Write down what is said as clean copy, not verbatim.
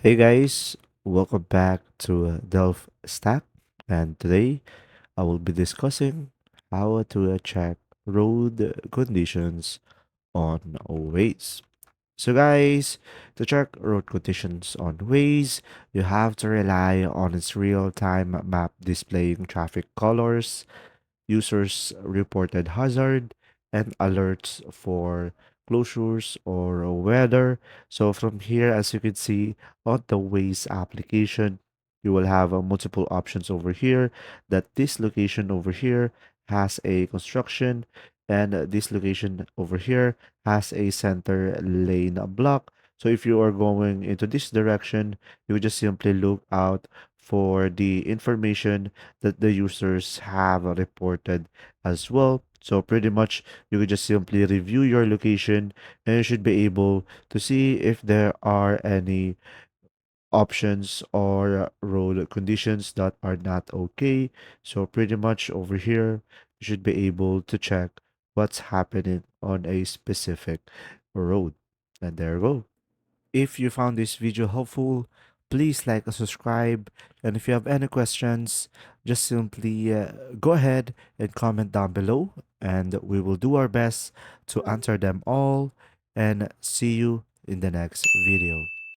Hey guys, welcome back to DelfStack, and today I will be discussing how to check road conditions on Waze. So guys, to check road conditions on Waze, you have to rely on its real-time map displaying traffic colors, users reported hazard, and alerts for closures or weather. So from here, as you can see on the Waze application, you will have multiple options over here that this location over here has a construction and this location over here has a center lane block. So if you are going into this direction, you would just simply look out for the information that the users have reported as well. So pretty much you could just simply review your location and you should be able to see if there are any options or road conditions that are not okay. So pretty much over here you should be able to check what's happening on a specific road. And there you go. If you found this video helpful, please like and subscribe. And if you have any questions, just simply go ahead and comment down below, and we will do our best to answer them all. And see you in the next video.